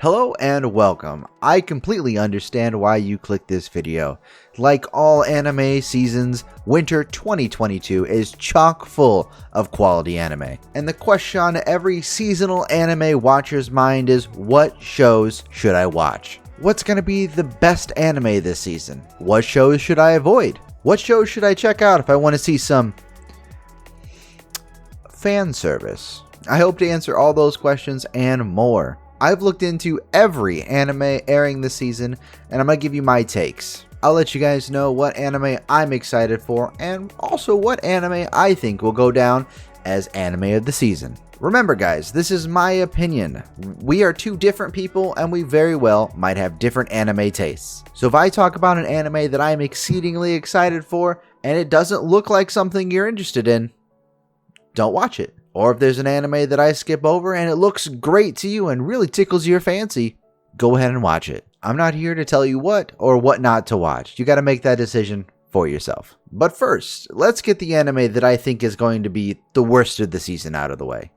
Hello and welcome. I completely understand why you clicked this video. Like all anime seasons, winter 2022 is chock full of quality anime. And the question on every seasonal anime watcher's mind is, what shows should I watch? What's going to be the best anime this season? What shows should I avoid? What shows should I check out if I want to see some fan service? I hope to answer all those questions and more. I've looked into every anime airing this season, and I'm going to give you my takes. I'll let you guys know what anime I'm excited for, and also what anime I think will go down as anime of the season. Remember guys, this is my opinion. We are two different people, and we very well might have different anime tastes. So if I talk about an anime that I'm exceedingly excited for, and it doesn't look like something you're interested in, don't watch it. Or if there's an anime that I skip over and it looks great to you and really tickles your fancy, go ahead and watch it. I'm not here to tell you what or what not to watch. You got to make that decision for yourself. But first, let's get the anime that I think is going to be the worst of the season out of the way.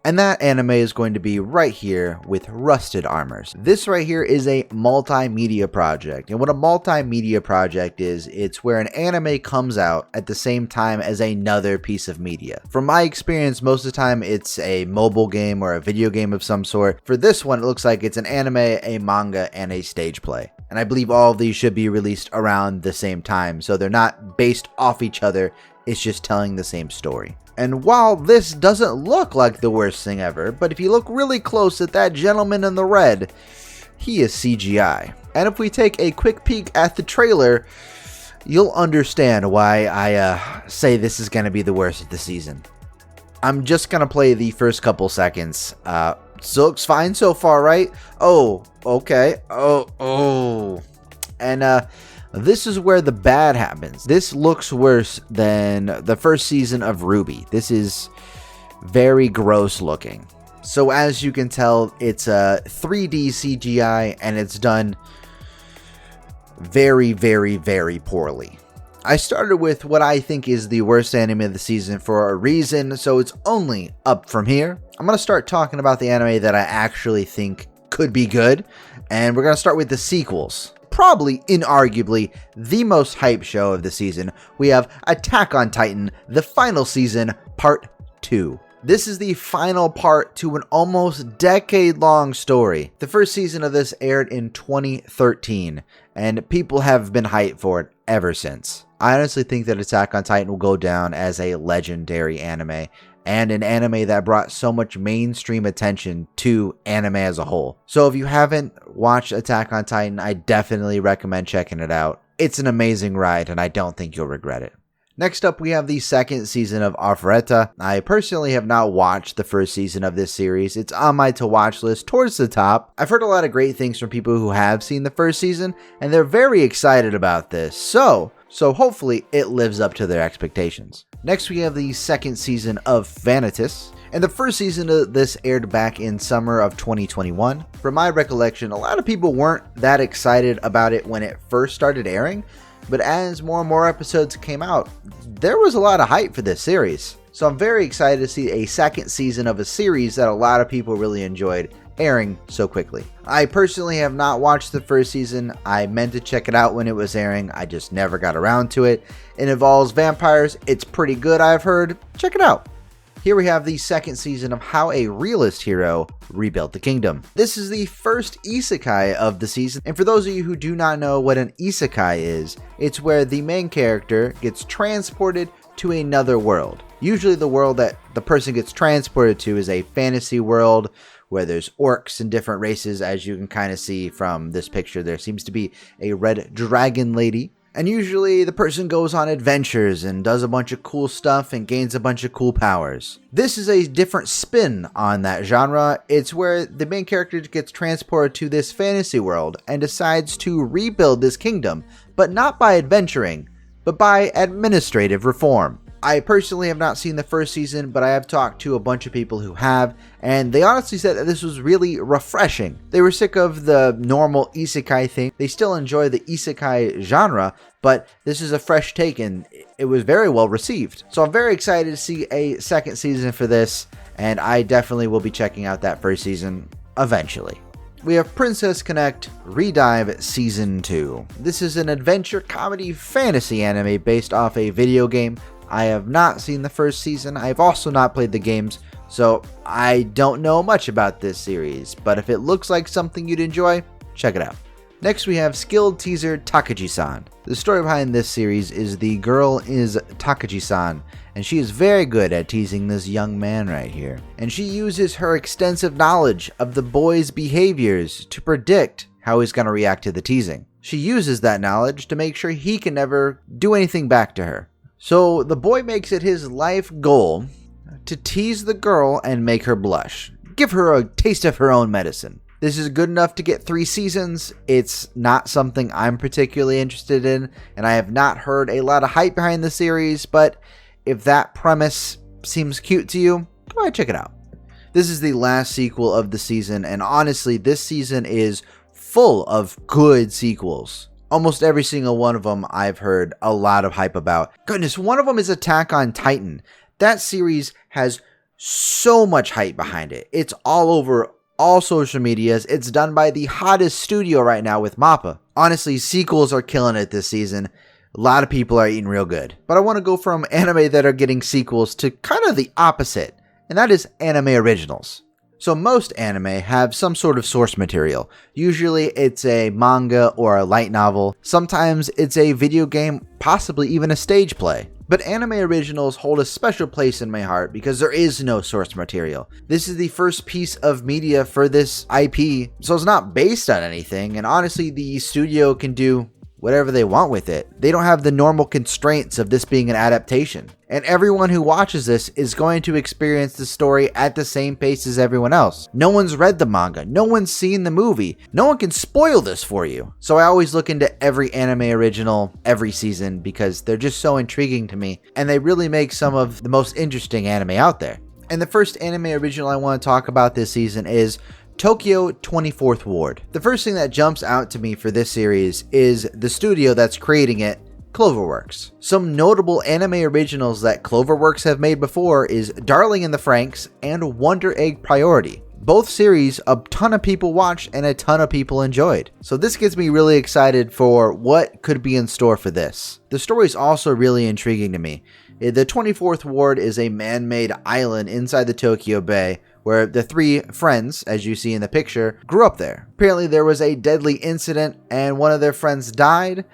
And that anime is going to be right here with Rusted Armors. This right here is a multimedia project. And what a multimedia project is, it's where an anime comes out at the same time as another piece of media. From my experience, most of the time it's a mobile game or a video game of some sort. For this one, it looks like it's an anime, a manga, and a stage play. And I believe all of these should be released around the same time. So they're not based off each other. It's just telling the same story. And while this doesn't look like the worst thing ever, but if you look really close at that gentleman in the red, he is CGI. And if we take a quick peek at the trailer, you'll understand why I say this is going to be the worst of the season. I'm just going to play the first couple seconds. So looks fine so far, right? Oh, okay. Oh. And this is where the bad happens. This looks worse than the first season of Ruby. This is very gross looking. So as you can tell, it's a 3D CGI and it's done very, very, very poorly. I started with what I think is the worst anime of the season for a reason, so it's only up from here. I'm going to start talking about the anime that I actually think could be good, and we're going to start with the sequels. Probably, inarguably, the most hyped show of the season, we have Attack on Titan, the final season, part 2. This is the final part to an almost decade-long story. The first season of this aired in 2013, and people have been hyped for it ever since. I honestly think that Attack on Titan will go down as a legendary anime, and an anime that brought so much mainstream attention to anime as a whole. So if you haven't watched Attack on Titan, I definitely recommend checking it out. It's an amazing ride, and I don't think you'll regret it. Next up, we have the second season of Arifureta. I personally have not watched the first season of this series. It's on my to-watch list towards the top. I've heard a lot of great things from people who have seen the first season, and they're very excited about this. So hopefully it lives up to their expectations. Next, we have the second season of Vanitas. And the first season of this aired back in summer of 2021. From my recollection, a lot of people weren't that excited about it when it first started airing. But as more and more episodes came out, there was a lot of hype for this series. So I'm very excited to see a second season of a series that a lot of people really enjoyed airing so quickly. I personally have not watched the first season. I meant to check it out when it was airing. I just never got around to it. It involves vampires. It's pretty good, I've heard. Check it out. Here we have the second season of How a Realist Hero Rebuilt the Kingdom. This is the first isekai of the season, and for those of you who do not know what an isekai is, it's where the main character gets transported to another world. Usually the world that the person gets transported to is a fantasy world where there's orcs and different races. As you can kind of see from this picture, there seems to be a red dragon lady. And usually the person goes on adventures and does a bunch of cool stuff and gains a bunch of cool powers. This is a different spin on that genre. It's where the main character gets transported to this fantasy world and decides to rebuild this kingdom, but not by adventuring, but by administrative reform. I personally have not seen the first season, but I have talked to a bunch of people who have, and they honestly said that this was really refreshing. They were sick of the normal isekai thing. They still enjoy the isekai genre, but this is a fresh take, and it was very well received. So I'm very excited to see a second season for this, and I definitely will be checking out that first season eventually. we have Princess Connect Redive Season 2. This is an adventure comedy fantasy anime based off a video game. I have not seen the first season. I've also not played the games, so I don't know much about this series, but if it looks like something you'd enjoy, check it out. Next we have skilled teaser Takagi-san. The story behind this series is the girl is Takagi-san, and she is very good at teasing this young man right here. And she uses her extensive knowledge of the boy's behaviors to predict how he's going to react to the teasing. She uses that knowledge to make sure he can never do anything back to her. So the boy makes it his life goal to tease the girl and make her blush. Give her a taste of her own medicine. This is good enough to get 3 seasons. It's not something I'm particularly interested in, and I have not heard a lot of hype behind the series, but if that premise seems cute to you, go ahead, check it out. This is the last sequel of the season, and honestly, this season is full of good sequels. Almost every single one of them I've heard a lot of hype about. Goodness, one of them is Attack on Titan. That series has so much hype behind it. It's all over all social medias. It's done by the hottest studio right now with MAPPA. Honestly, sequels are killing it this season. A lot of people are eating real good. But I want to go from anime that are getting sequels to kind of the opposite, and that is anime originals. So most anime have some sort of source material. Usually it's a manga or a light novel. Sometimes it's a video game, possibly even a stage play. But anime originals hold a special place in my heart because there is no source material. This is the first piece of media for this IP, so it's not based on anything, and honestly, the studio can do whatever they want with it. They don't have the normal constraints of this being an adaptation. And everyone who watches this is going to experience the story at the same pace as everyone else. No one's read the manga. No one's seen the movie. No one can spoil this for you. So I always look into every anime original every season because they're just so intriguing to me, and they really make some of the most interesting anime out there. And the first anime original I want to talk about this season is Tokyo 24th Ward. The first thing that jumps out to me for this series is the studio that's creating it, Cloverworks. Some notable anime originals that Cloverworks have made before is Darling in the Franxx and Wonder Egg Priority. Both series a ton of people watched and a ton of people enjoyed. So this gets me really excited for what could be in store for this. The story is also really intriguing to me. The 24th Ward is a man-made island inside the Tokyo Bay where the 3 friends, as you see in the picture, grew up there. Apparently there was a deadly incident and one of their friends died.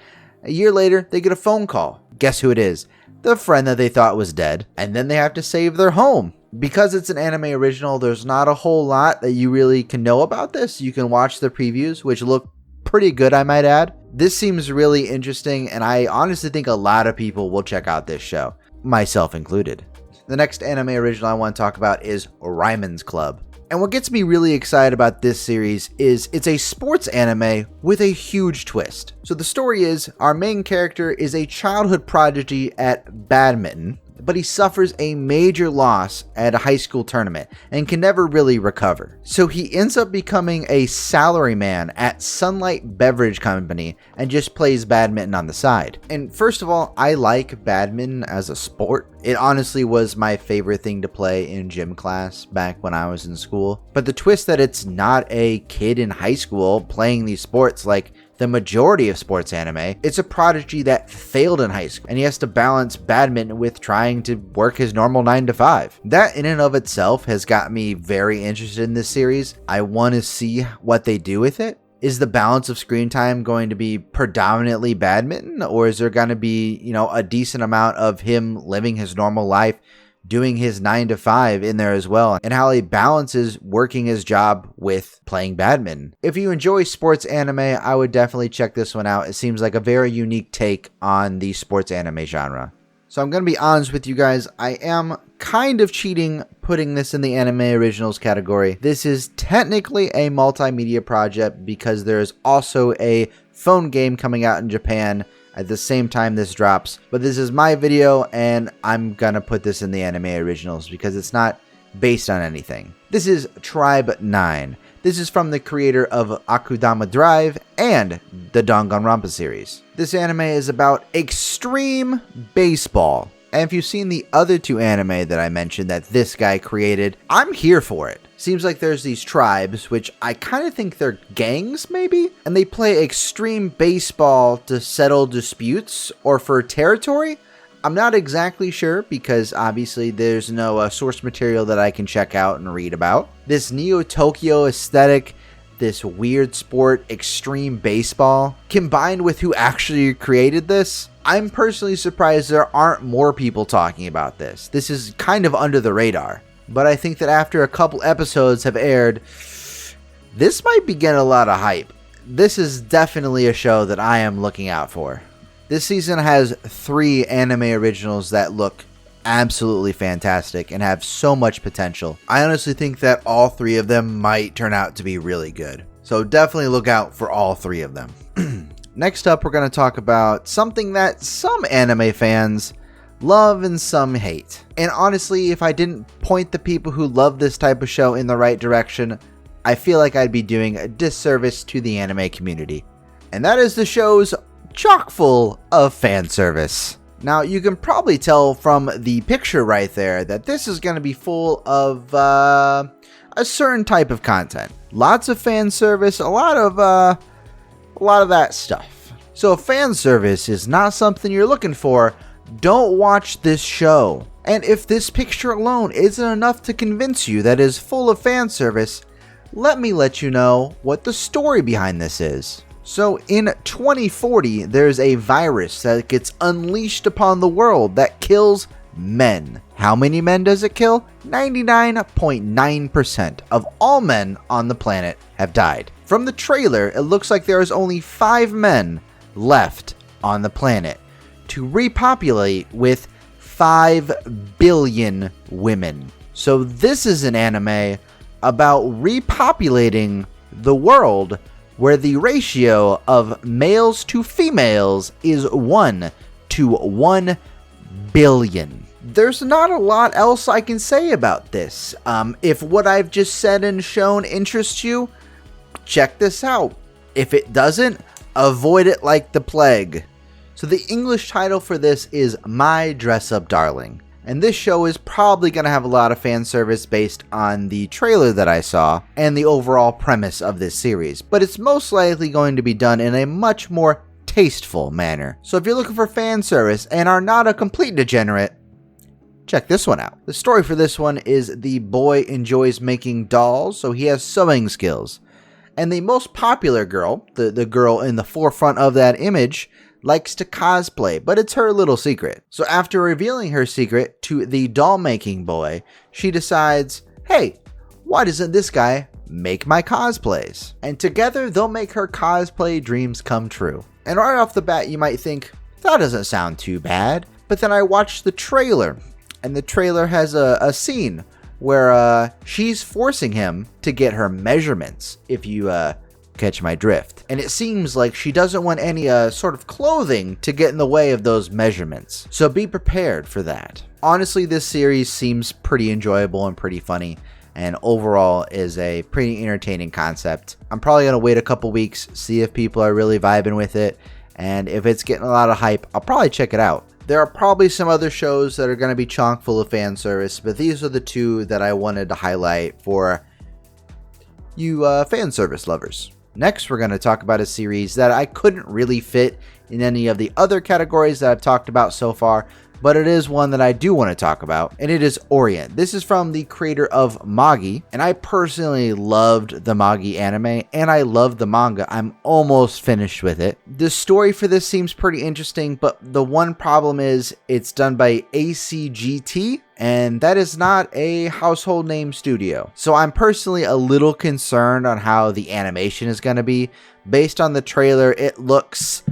A year later, they get a phone call. Guess who it is? The friend that they thought was dead. And then they have to save their home. Because it's an anime original, there's not a whole lot that you really can know about this. You can watch the previews, which look pretty good, I might add. This seems really interesting, and I honestly think a lot of people will check out this show, myself included. The next anime original I want to talk about is Ryman's Club. And what gets me really excited about this series is it's a sports anime with a huge twist. So the story is our main character is a childhood prodigy at badminton, but he suffers a major loss at a high school tournament and can never really recover. So he ends up becoming a salaryman at Sunlight Beverage Company and just plays badminton on the side. And first of all, I like badminton as a sport. It honestly was my favorite thing to play in gym class back when I was in school. But the twist that it's not a kid in high school playing these sports like the majority of sports anime, it's a prodigy that failed in high school and he has to balance badminton with trying to work his normal 9 to 5. That in and of itself has got me very interested in this series. I want to see what they do with it. Is the balance of screen time going to be predominantly badminton, or is there going to be, a decent amount of him living his normal life, doing his 9 to 5 in there as well, and how he balances working his job with playing badminton? If you enjoy sports anime, I would definitely check this one out. It seems like a very unique take on the sports anime genre. So I'm going to be honest with you guys, I am kind of cheating putting this in the anime originals category. This is technically a multimedia project because there's also a phone game coming out in Japan at the same time this drops. But this is my video and I'm gonna put this in the anime originals because it's not based on anything. This is Tribe 9. This is from the creator of Akudama Drive and the Danganronpa series. This anime is about extreme baseball. And if you've seen the other 2 anime that I mentioned that this guy created, I'm here for it. Seems like there's these tribes, which I kind of think they're gangs maybe, and they play extreme baseball to settle disputes or for territory. I'm not exactly sure because obviously there's no source material that I can check out and read about. This Neo-Tokyo aesthetic, this weird sport, extreme baseball, combined with who actually created this, I'm personally surprised there aren't more people talking about this. This is kind of under the radar. But I think that after a couple episodes have aired, this might be getting a lot of hype. This is definitely a show that I am looking out for. This season has 3 anime originals that look absolutely fantastic and have so much potential. I honestly think that all 3 of them might turn out to be really good. So definitely look out for all 3 of them. Next up, we're going to talk about something that some anime fans love and some hate. And honestly, if I didn't point the people who love this type of show in the right direction, I feel like I'd be doing a disservice to the anime community. And that is the show's chock full of fan service. Now, you can probably tell from the picture right there that this is going to be full of a certain type of content. Lots of fan service, a lot of that stuff. So if fan service is not something you're looking for, don't watch this show. And if this picture alone isn't enough to convince you that it is full of fan service, let me let you know what the story behind this is. So in 2040, there's a virus that gets unleashed upon the world that kills men. How many men does it kill? 99.9% of all men on the planet have died. From the trailer, it looks like there is only 5 men left on the planet to repopulate with 5 billion women. So this is an anime about repopulating the world where the ratio of males to females is 1 to 1 billion. There's not a lot else I can say about this. If what I've just said and shown interests you, check this out. If it doesn't, avoid it like the plague. So the English title for this is My Dress Up Darling. And this show is probably going to have a lot of fan service based on the trailer that I saw and the overall premise of this series. But it's most likely going to be done in a much more tasteful manner. So if you're looking for fan service and are not a complete degenerate, check this one out. The story for this one is the boy enjoys making dolls, so he has sewing skills. And the most popular girl, the girl in the forefront of that image, likes to cosplay, but it's her little secret. So after revealing her secret to the doll making boy, she decides, hey, why doesn't this guy make my cosplays? And together they'll make her cosplay dreams come true. And right off the bat you might think, that doesn't sound too bad. But then I watched the trailer, and the trailer has a scene where she's forcing him to get her measurements, if you catch my drift. And it seems like she doesn't want any sort of clothing to get in the way of those measurements. So be prepared for that. Honestly, this series seems pretty enjoyable and pretty funny, and overall is a pretty entertaining concept. I'm probably going to wait a couple weeks, see if people are really vibing with it, and if it's getting a lot of hype, I'll probably check it out. There are probably some other shows that are going to be chock full of fan service, but these are the 2 that I wanted to highlight for you fan service lovers. Next, we're going to talk about a series that I couldn't really fit in any of the other categories that I've talked about so far, but it is one that I do want to talk about, and it is Orient. This is from the creator of Magi, and I personally loved the Magi anime, and I love the manga. I'm almost finished with it. The story for this seems pretty interesting, but the one problem is it's done by ACGT, and that is not a household name studio. So I'm personally a little concerned on how the animation is going to be. Based on the trailer, it looks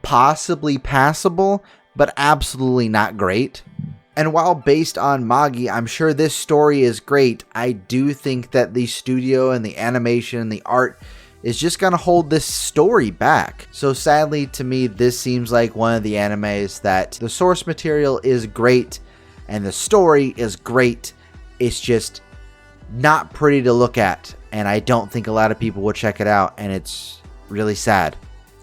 possibly passable, but absolutely not great. And while based on Magi, I'm sure this story is great, I do think that the studio and the animation and the art is just going to hold this story back. So sadly to me, this seems like one of the animes that the source material is great and the story is great. It's just not pretty to look at, and I don't think a lot of people will check it out, and it's really sad.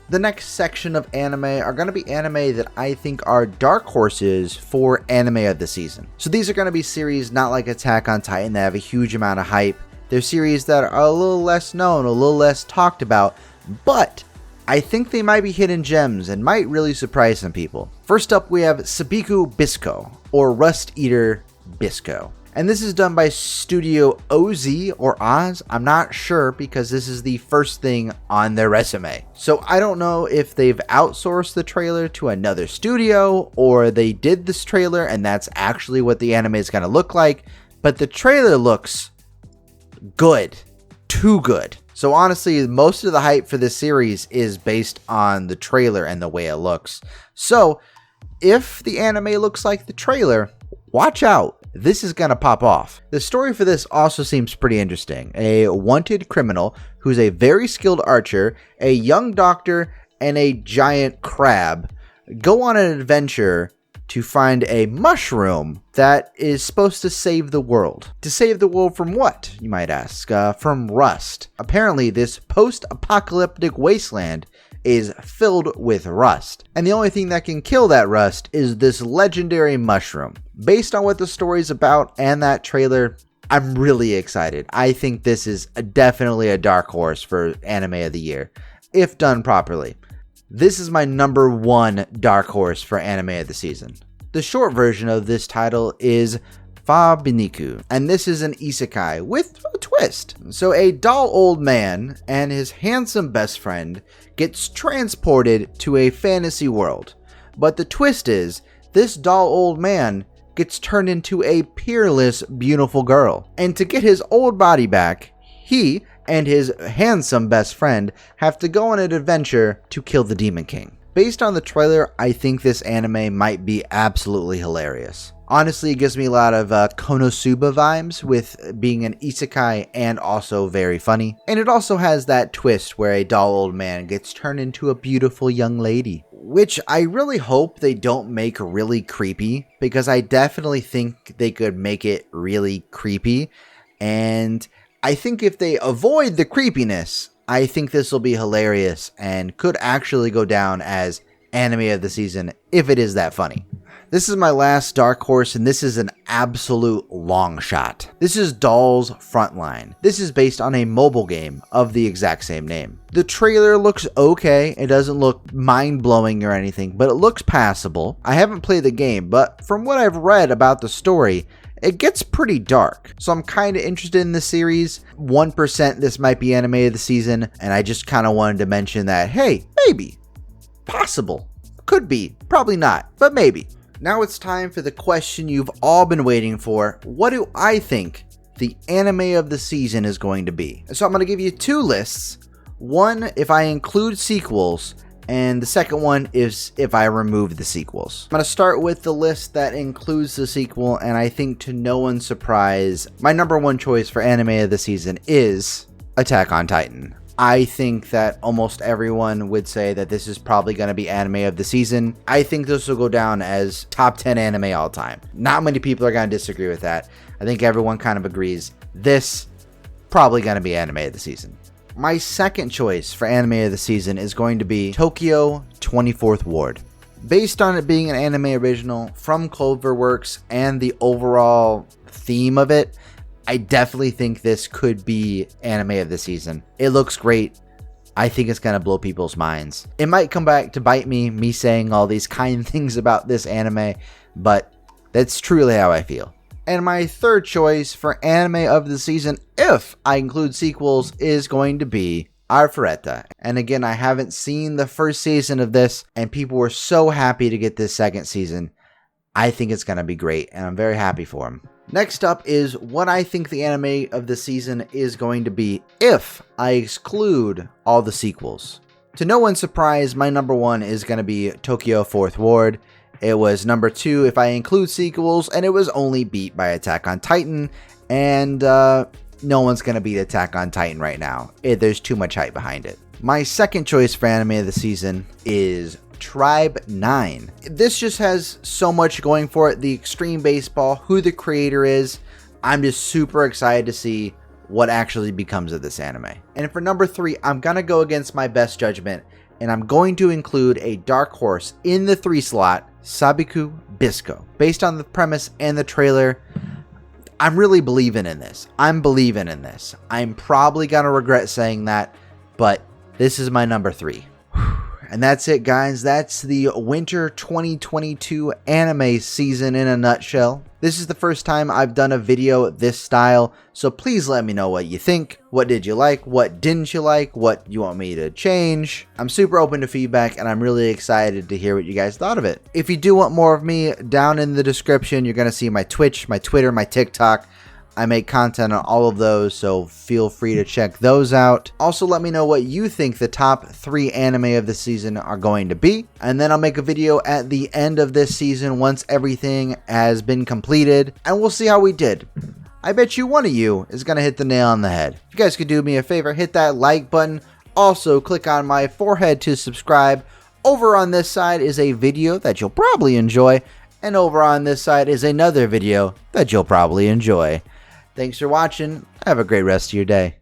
The next section of anime are going to be anime that I think are dark horses for anime of the season. So these are going to be series not like Attack on Titan that have a huge amount of hype They're series that are a little less known, a little less talked about, but I think they might be hidden gems and might really surprise some people. First up, we have Sabikui Bisco, or Rust Eater Bisco. And this is done by Studio OZ or Oz. I'm not sure because this is the first thing on their resume. So I don't know if they've outsourced the trailer to another studio or they did this trailer and that's actually what the anime is going to look like. But the trailer looks good. Too good. So honestly, most of the hype for this series is based on the trailer and the way it looks. So if the anime looks like the trailer, watch out. This is gonna pop off. The story for this also seems pretty interesting. A wanted criminal who's a very skilled archer, a young doctor, and a giant crab go on an adventure to find a mushroom that is supposed to save the world. To save the world from what, you might ask? From rust. Apparently, this post-apocalyptic wasteland is filled with rust. And the only thing that can kill that rust is this legendary mushroom. Based on what the story's about and that trailer, I'm really excited. I think this is definitely a dark horse for anime of the year, if done properly. This is my number one dark horse for anime of the season. The short version of this title is Fabiniku, and this is an isekai with a twist. So a dull old man and his handsome best friend gets transported to a fantasy world. But the twist is, this dull old man gets turned into a peerless, beautiful girl. And to get his old body back, he and his handsome best friend have to go on an adventure to kill the Demon King. Based on the trailer, I think this anime might be absolutely hilarious. Honestly, it gives me a lot of Konosuba vibes with being an isekai and also very funny. And it also has that twist where a dull old man gets turned into a beautiful young lady, which I really hope they don't make really creepy, because I definitely think they could make it really creepy. And I think if they avoid the creepiness, I think this will be hilarious and could actually go down as anime of the season if it is that funny. This is my last dark horse, and this is an absolute long shot. This is Doll's Frontline. This is based on a mobile game of the exact same name. The trailer looks okay. It doesn't look mind-blowing or anything, but it looks passable. I haven't played the game, but from what I've read about the story, it gets pretty dark. So I'm kind of interested in the series. 1% this might be anime of the season, and I just kind of wanted to mention that, hey, maybe, possible, could be, probably not, but maybe. Now it's time for the question you've all been waiting for. What do I think the anime of the season is going to be? So I'm going to give you two lists. One, if I include sequels, and the second one is if I remove the sequels. I'm going to start with the list that includes the sequel, and I think to no one's surprise, my number one choice for anime of the season is Attack on Titan. I think that almost everyone would say that this is probably going to be anime of the season. I think this will go down as top 10 anime all time. Not many people are going to disagree with that. I think everyone kind of agrees this probably going to be anime of the season. My second choice for anime of the season is going to be Tokyo 24th Ward. Based on it being an anime original from Cloverworks and the overall theme of it, I definitely think this could be anime of the season. It looks great. I think it's going to blow people's minds. It might come back to bite me saying all these kind things about this anime, but that's truly how I feel. And my third choice for anime of the season, if I include sequels, is going to be Arifureta. And again, I haven't seen the first season of this, and people were so happy to get this second season. I think it's going to be great, and I'm very happy for them. Next up is what I think the anime of the season is going to be if I exclude all the sequels. To no one's surprise, my number one is going to be Tokyo 4th Ward. It was number two if I include sequels, and it was only beat by Attack on Titan, and no one's going to beat Attack on Titan right now. There's too much hype behind it. My second choice for anime of the season is Tribe 9. This just has so much going for it. The extreme baseball, who the creator is. I'm just super excited to see what actually becomes of this anime. And for number three, I'm gonna go against my best judgment, and I'm going to include a dark horse in the 3 slot, Sabikui Bisco. Based on the premise and the trailer, I'm really believing in this. I'm believing in this. I'm probably going to regret saying that, but this is my number 3. And that's it, guys. That's the winter 2022 anime season in a nutshell. This is the first time I've done a video this style, so please let me know what you think. What did you like? What didn't you like? What you want me to change? I'm super open to feedback, and I'm really excited to hear what you guys thought of it. If you do want more of me, down in the description, you're going to see my Twitch, my Twitter, my TikTok. I make content on all of those, so feel free to check those out. Also, let me know what you think the top 3 anime of the season are going to be. And then I'll make a video at the end of this season once everything has been completed. And we'll see how we did. I bet you one of you is going to hit the nail on the head. If you guys could do me a favor, hit that like button. Also, click on my forehead to subscribe. Over on this side is a video that you'll probably enjoy. And over on this side is another video that you'll probably enjoy. Thanks for watching. Have a great rest of your day.